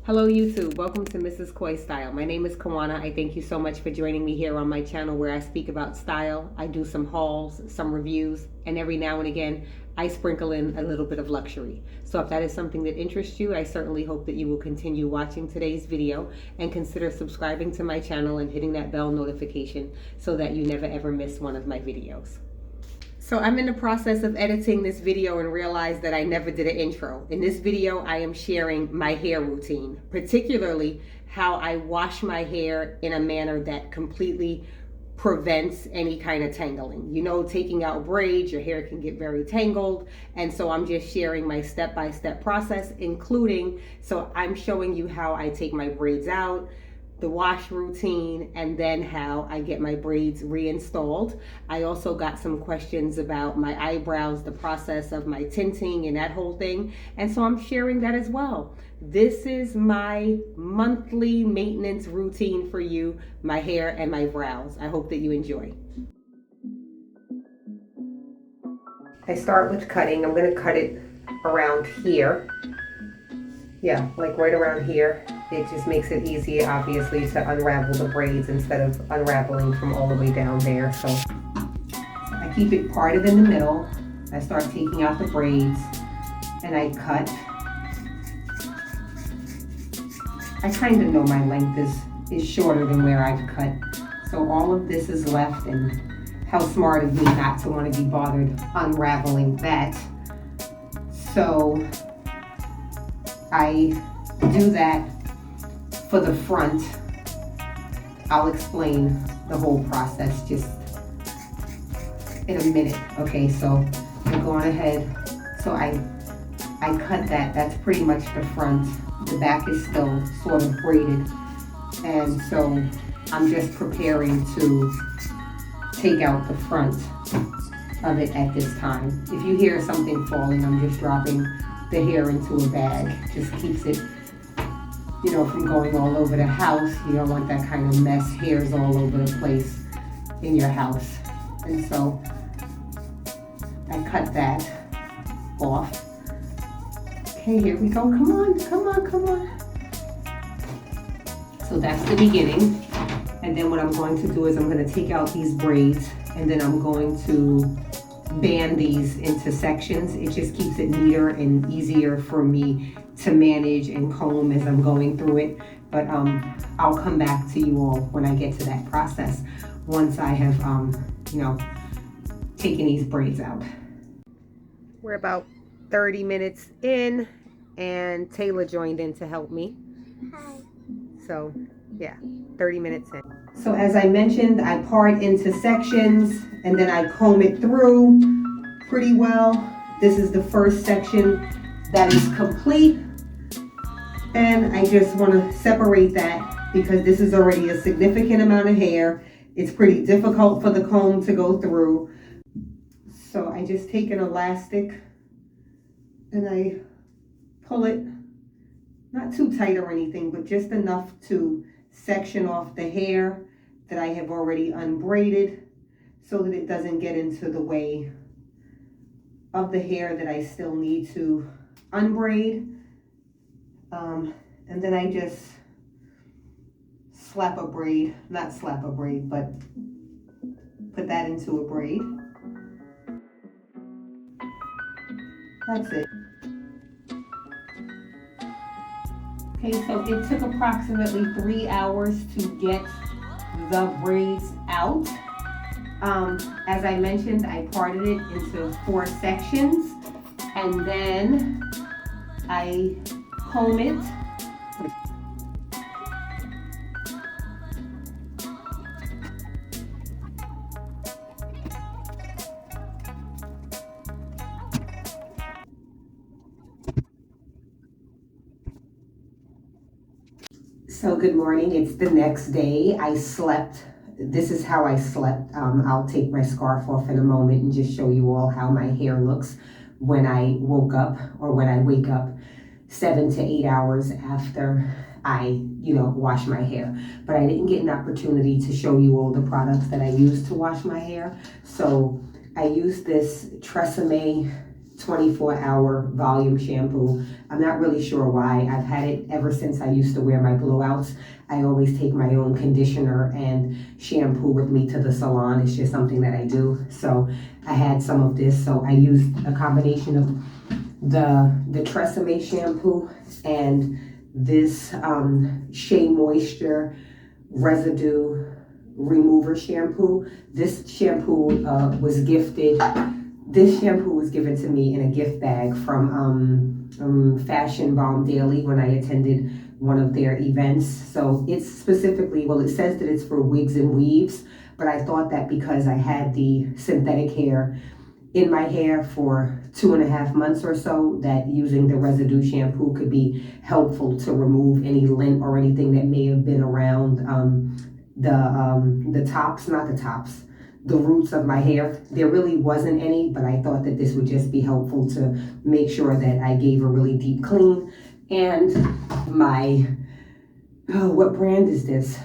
Hello YouTube, welcome to Mrs. Koi Style. My name is Kawana. I thank you so much for joining me here on my channel where I speak about style. I do some hauls, some reviews, and every now and again I sprinkle in a little bit of luxury. So if that is something that interests you, I certainly hope that you will continue watching today's video and consider subscribing to my channel and hitting that bell notification so that you never ever miss one of my videos. So I'm in the process of editing this video and realized that I never did an intro. In this video, I am sharing my hair routine, particularly how I wash my hair in a manner that completely prevents any kind of tangling. You know, taking out braids, your hair can get very tangled. And so I'm just sharing my step-by-step process, including, so I'm showing you how I take my braids out, the wash routine, and then how I get my braids reinstalled. I also got some questions about my eyebrows, the process of my tinting and that whole thing. And so I'm sharing that as well. This is my monthly maintenance routine for you, my hair and my brows. I hope that you enjoy. I start with cutting. I'm going to cut it around here. Yeah, like right around here. It just makes it easier, obviously, to unravel the braids instead of unraveling from all the way down there. So I keep it parted in the middle. I start taking out the braids and I cut. I kind of know my length is shorter than where I've cut. So all of this is left, and how smart of me not to want to be bothered unraveling that. So I do that for the front. I'll explain the whole process just in a minute. Okay, so I'm going ahead. So I cut that. That's pretty much the front. The back is still sort of braided. And so I'm just preparing to take out the front of it at this time. If you hear something falling, I'm just dropping the hair into a bag. Just keeps it, you know, from going all over the house. You don't want that kind of mess, hairs all over the place in your house. And so I cut that off. Okay, here we go. Come on, come on, come on. So that's the beginning. And then what I'm going to do is I'm going to take out these braids, and then I'm going to band these into sections. It just keeps it neater and easier for me to manage and comb as I'm going through it. But I'll come back to you all when I get to that process once I have you know, taken these braids out. We're about 30 minutes in, and Taylor joined in to help me. Hi. So yeah, 30 minutes in. So as I mentioned, I part into sections and then I comb it through pretty well. This is the first section that is complete. And I just want to separate that because this is already a significant amount of hair. It's pretty difficult for the comb to go through. So I just take an elastic and I pull it, not too tight or anything, but just enough to section off the hair that I have already unbraided so that it doesn't get into the way of the hair that I still need to unbraid. And then I just slap a braid, not slap a braid, but put that into a braid. That's it. Okay, so it took approximately 3 hours to get the braids out. As I mentioned, I parted it into 4 sections, and then I comb it. So good morning, it's the next day. I slept. This is how I slept. I'll take my scarf off in a moment and just show you all how my hair looks when I woke up, or when I wake up 7 to 8 hours after I, wash my hair. But I didn't get an opportunity to show you all the products that I use to wash my hair. So I use this Tresemme 24-hour volume shampoo. I'm not really sure why. I've had it ever since I used to wear my blowouts. I always take my own conditioner and shampoo with me to the salon. It's just something that I do. So I had some of this. So I used a combination of the Tresemme shampoo and this Shea Moisture residue remover shampoo. This shampoo was gifted. This shampoo was given to me in a gift bag from Fashion Balm Daily when I attended one of their events. So it's specifically, well, it says that it's for wigs and weaves, but I thought that because I had the synthetic hair in my hair for 2.5 months or so, that using the residue shampoo could be helpful to remove any lint or anything that may have been around the tops, not the tops, the roots of my hair. There really wasn't any, but I thought that this would just be helpful to make sure that I gave a really deep clean. And my, what brand is this?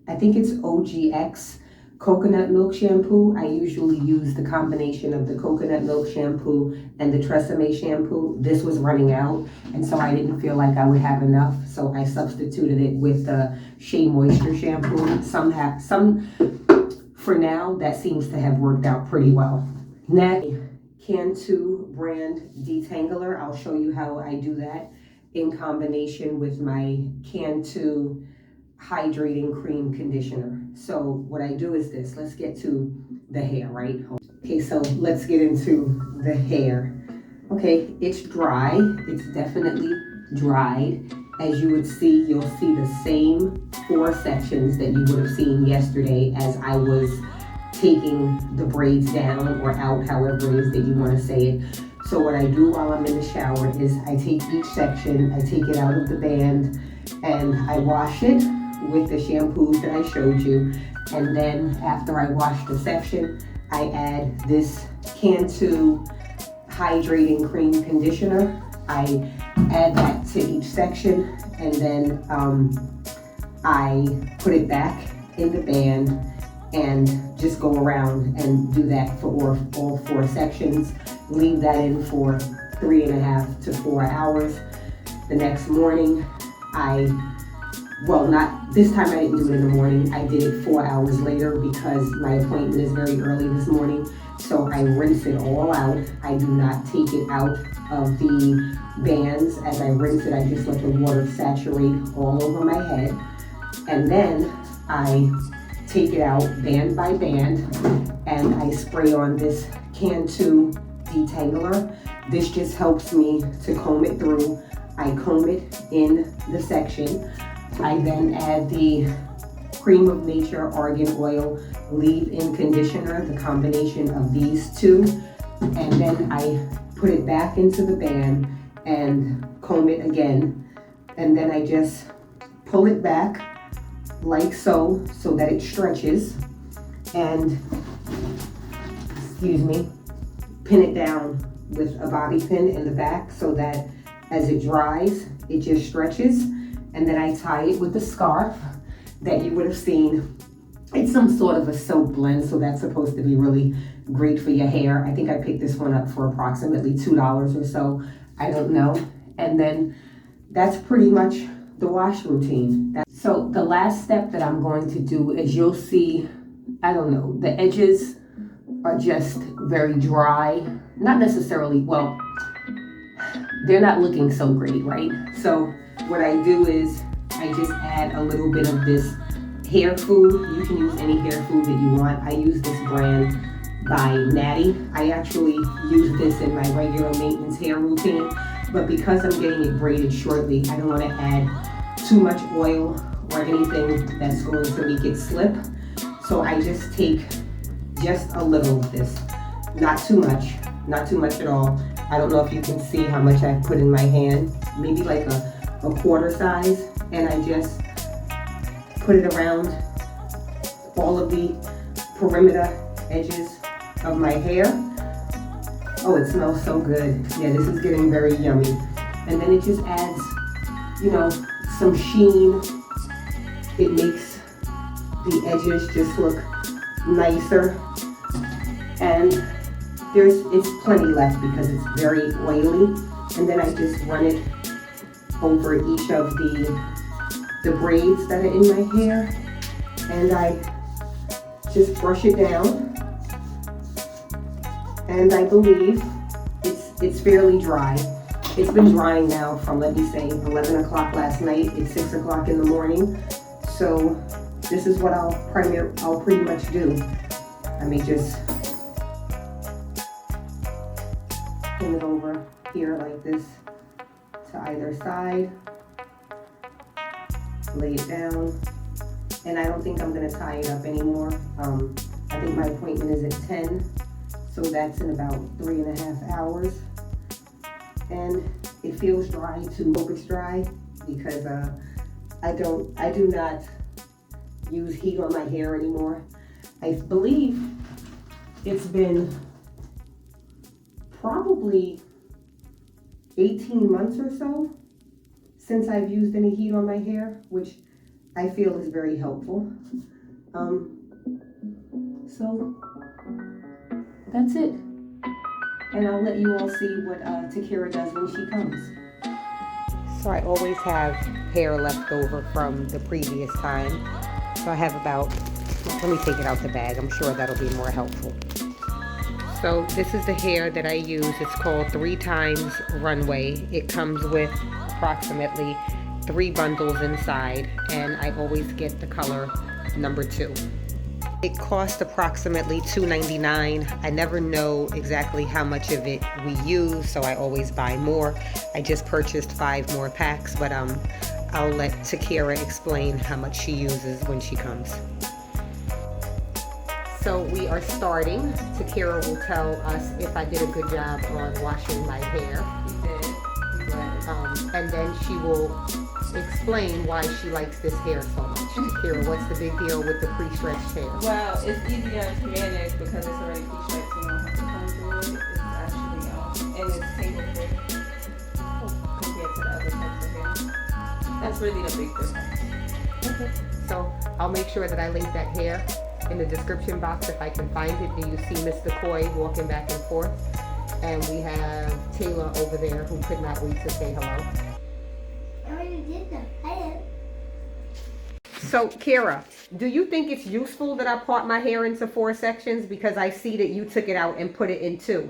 I think it's OGX coconut milk shampoo. I usually use the combination of the coconut milk shampoo and the Tresemme shampoo. This was running out, and so I didn't feel like I would have enough, so I substituted it with the Shea Moisture shampoo. Some for now, that seems to have worked out pretty well. Next, Cantu brand detangler. I'll show you how I do that in combination with my Cantu hydrating cream conditioner. So what I do is this. Let's get to the hair, right? Okay, so let's get into the hair. Okay, it's dry. It's definitely dried. As you would see, you'll see the same 4 sections that you would have seen yesterday as I was taking the braids down or out, however it is that you want to say it. So what I do while I'm in the shower is I take each section, I take it out of the band, and I wash it with the shampoos that I showed you. And then after I wash the section, I add this Cantu hydrating cream conditioner. I add that to each section, and then I put it back in the band and just go around and do that for all 4 sections. Leave that in for 3.5 to 4 hours. The next morning, not this time, I didn't do it in the morning. I did it 4 hours later because my appointment is very early this morning. So I rinse it all out. I do not take it out of the bands. As I rinse it, I just let the water saturate all over my head. And then I take it out band by band and I spray on this Cantu detangler. This just helps me to comb it through. I comb it in the section. I then add the Cream of Nature Argan Oil leave-in conditioner, the combination of these 2, and then I put it back into the band and comb it again, and then I just pull it back like so that it stretches, and pin it down with a bobby pin in the back so that as it dries, it just stretches. And then I tie it with the scarf that you would have seen. It's some sort of a soap blend, so that's supposed to be really great for your hair. I think I picked this one up for approximately $2 or so. I don't know. And then that's pretty much the wash routine. So the last step that I'm going to do is, you'll see, I don't know, the edges are just very dry. Not necessarily, well, they're not looking so great, right? So what I do is I just add a little bit of this hair food. You can use any hair food that you want. I use this brand by Natty. I actually use this in my regular maintenance hair routine, but because I'm getting it braided shortly, I don't want to add too much oil or anything that's going to make it slip. So I just take just a little of this, not too much at all. I don't know if you can see how much I put in my hand, maybe like a quarter size, and I just put it around all of the perimeter edges of my hair. Oh, it smells so good. Yeah, this is getting very yummy. And then it just adds, some sheen. It makes the edges just look nicer, and it's plenty left because it's very oily. And then I just run it over each of the braids that are in my hair. And I just brush it down. And I believe it's fairly dry. It's been drying now from, let me say, 11 o'clock last night. It's 6 o'clock in the morning. So this is what I'll pretty much do. I may just pin it over here like this to either side. Lay it down. And I don't think I'm gonna tie it up anymore. I think my appointment is at 10. So that's in about 3.5 hours. And it feels dry too. Hope it's dry because I do not use heat on my hair anymore. I believe it's been probably 18 months or so since I've used any heat on my hair, which I feel is very helpful. So that's it. And I'll let you all see what Takira does when she comes. So I always have hair left over from the previous time. So I have about, let me take it out the bag. I'm sure that'll be more helpful. So this is the hair that I use. It's called 3 times Runway. It comes with approximately 3 bundles inside, and I always get the color number 2. It costs approximately $2.99. I never know exactly how much of it we use, so I always buy more. I just purchased 5 more packs, but I'll let Takira explain how much she uses when she comes. So we are starting. Takira will tell us if I did a good job on washing my hair. And then she will explain why she likes this hair so much. Takira, what's the big deal with the pre-stretched hair? Well, it's easier to manage because it's already pre-stretched. You don't have to comb through it. It's actually, and it's tangled free compared to the other types of hair. That's really the big difference. Okay. So I'll make sure that I link that hair in the description box if I can find it. Do you see Mr. Coy walking back and forth? And we have Taylor over there who could not wait to say hello. I already did that. Hello. So, Kira, do you think it's useful that I part my hair into 4 sections? Because I see that you took it out and put it in 2.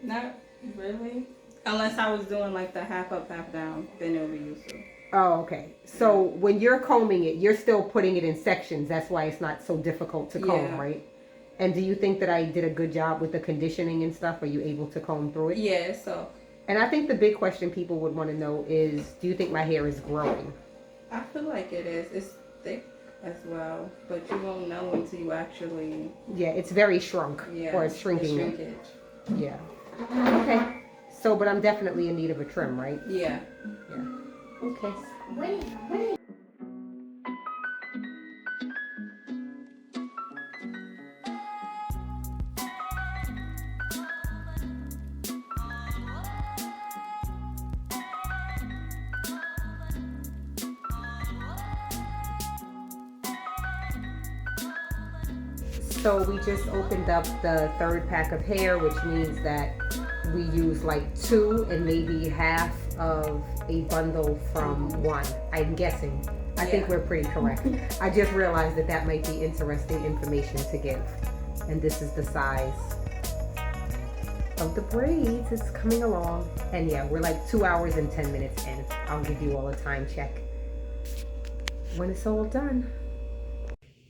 Not really. Unless I was doing like the half up, half down, then it would be useful. Oh, okay. So when you're combing it, you're still putting it in sections. That's why it's not so difficult to comb, right? And do you think that I did a good job with the conditioning and stuff? Are you able to comb through it? Yeah, so. And I think the big question people would want to know is, do you think my hair is growing? I feel like it is. It's thick as well, but you won't know until you actually. Yeah, it's very shrunk. Yeah. Or it's shrinking. Shrinkage. Yeah. Okay. So, but I'm definitely in need of a trim, right? Yeah. Yeah. Okay. Wait. So we just opened up the 3rd pack of hair, which means that we use like 2 and maybe half of a bundle from 1. I'm guessing. I think we're pretty correct. I just realized that that might be interesting information to give. And this is the size of the braids. It's coming along. And yeah, we're like 2 hours and 10 minutes in. I'll give you all a time check when it's all done.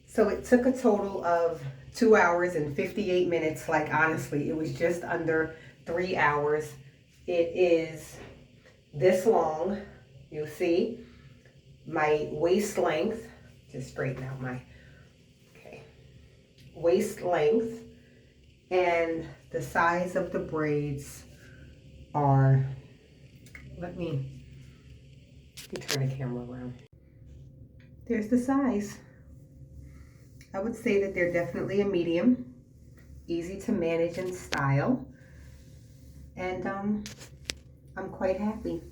So it took a total of 2 hours and 58 minutes. Like, honestly, it was just under 3 hours. It is this long. You'll see my waist length. Just straighten out my, waist length. And the size of the braids are, let me turn the camera around. There's the size. I would say that they're definitely a medium, easy to manage and style, and I'm quite happy.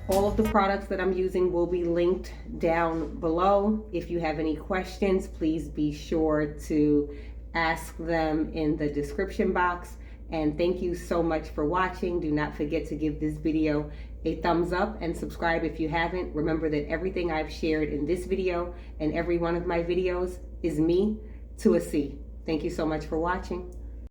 All of the products that I'm using will be linked down below. If you have any questions, please be sure to ask them in the description box. And thank you so much for watching. Do not forget to give this video a thumbs up and subscribe if you haven't. Remember that everything I've shared in this video and every one of my videos is me to a C. Thank you so much for watching.